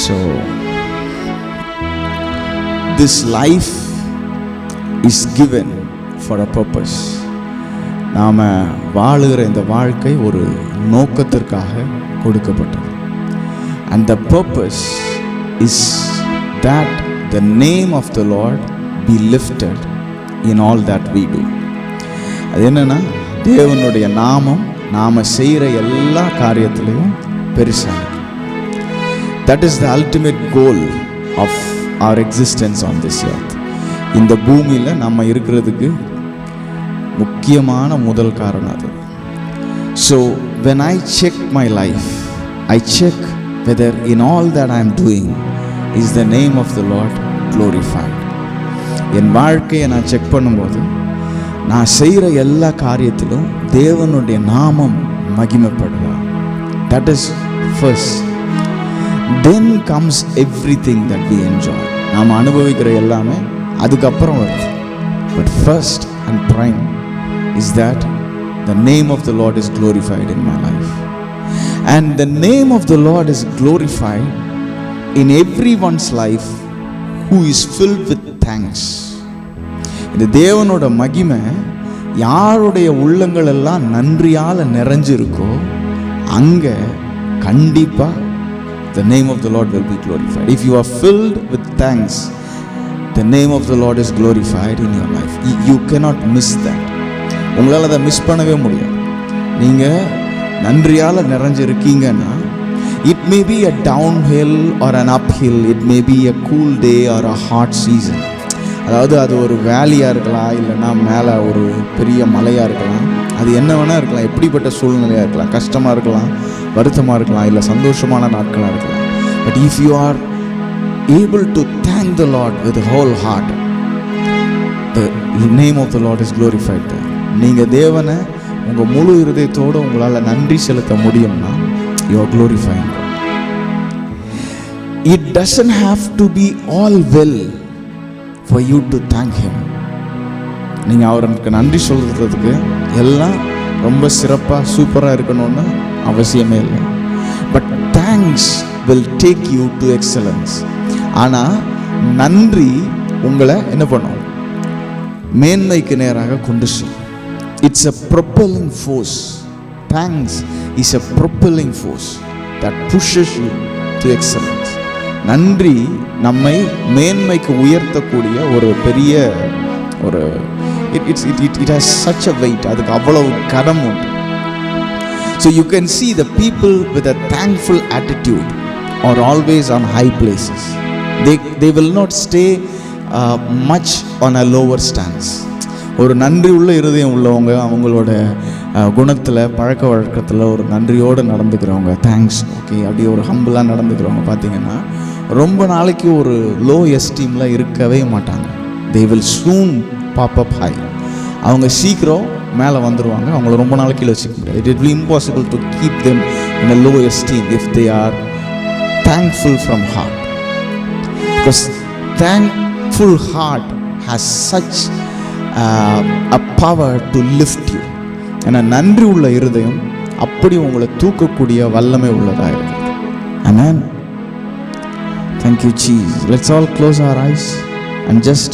So this life is given for a purpose. நாம் வாழுகிற இந்த வாழ்க்கை ஒரு நோக்கத்திற்காக கொடுக்கப்பட்டது. And the purpose is that the name of the Lord be lifted in all that we do. அது என்னன்னா, தேவனுடைய நாமம் நாம் செய்கிற எல்லா காரியத்திலையும் பெருசாக. That is the ultimate goal of our existence on this earth. இந்த பூமியில் நம்ம இருக்கிறதுக்கு முக்கியமான முதல் காரணம் அது. So when I check my life, I check whether in all that I am doing is the name of the Lord glorified. என் வாழ்க்கையை நான் செக் பண்ணும்போது நான் செய்கிற எல்லா காரியத்திலும் தேவனுடைய நாமம் மகிமைப்படுதா. That is first. Then comes everything that we enjoy. நாம் அனுபவிக்கிற எல்லாமே அதுக்கப்புறம் வருது. But first and prime is that the name of the Lord is glorified in my life. And the name of the Lord is glorified in everyone's life who is filled with thanks. இந்த தேவனோட மகிமை யாருடைய உள்ளங்கள் எல்லாம் நன்றியால் நிறைஞ்சிருக்கோ அங்கே கண்டிப்பா the name of the Lord will be glorified. If you are filled with thanks, the name of the Lord is glorified in your life. You cannot miss that. உங்களால் அதை மிஸ் பண்ணவே முடியாது. நீங்கள் நன்றியால் நிறைஞ்சிருக்கீங்கன்னா, it may be a downhill or an uphill, it may be a cool day or a hot season. அதாவது அது ஒரு வேலியாக இருக்கலாம், இல்லைன்னா மேலே ஒரு பெரிய மலையாக இருக்கலாம், அது என்ன வேணால் இருக்கலாம், எப்படிப்பட்ட சூழ்நிலையாக இருக்கலாம், கஷ்டமாக இருக்கலாம், வருத்தமாக இருக்கலாம், இல்லை சந்தோஷமான நாட்களாக இருக்கலாம். But if you are able to thank the Lord with the whole heart, the name of the Lord is glorified there. நீங்கள் தேவனை உங்கள் முழு இருதயத்தோடு உங்களால் நன்றி செலுத்த முடியும்னா you are glorifying God. It doesn't have to be all well for you to thank Him. நீங்கள் அவருக்கு நன்றி சொல்கிறதுக்கு எல்லாம் ரொம்ப சிறப்பாக சூப்பராக இருக்கணும்னு அவசியமே இல்லை. But thanks will take you to excellence. ஆனால் நன்றி உங்களை என்ன பண்ணும்? மேன்மைக்கு நேராக கொண்டு செல்லும். It's a propelling force. Thanks is a propelling force that pushes you to excellence. நன்றி நம்மை மேன்மைக்கு உயர்த்தக்கூடிய ஒரு பெரிய ஒரு it has such a weight. அதுக்கு அவ்வளவு கனம் உண்டு. So you can see the people with a thankful attitude are always on high places. They will not stay much on a lower stance. ஒரு நன்றி உள்ள இருதயம் உள்ளவங்க, அவங்களோட குணத்தில் பழக்க வழக்கத்தில் ஒரு நன்றியோடு நடந்துக்கிறவங்க, தேங்க்ஸ் ஓகே அப்படி ஒரு ஹம்பிளாக நடந்துக்கிறவங்க பார்த்தீங்கன்னா ரொம்ப நாளைக்கு ஒரு லோ எஸ்டீமில் இருக்கவே மாட்டாங்க. they will soon pop up high. அவங்க சீக்கிரம் மேலே வந்துடுவாங்க. அவங்கள ரொம்ப நாளைக்கு கீழே வச்சுக்க முடியாது. it will be impossible to keep them in a low esteem if they are thankful from heart, because thankful heart has such a power to lift you. ஏன்னா நன்றி உள்ள இருதயம் அப்படி உங்களை தூக்கக்கூடிய வல்லமை உள்ளதாக இருக்குது. Amen. Thank you Jesus. Let's all close our eyes and just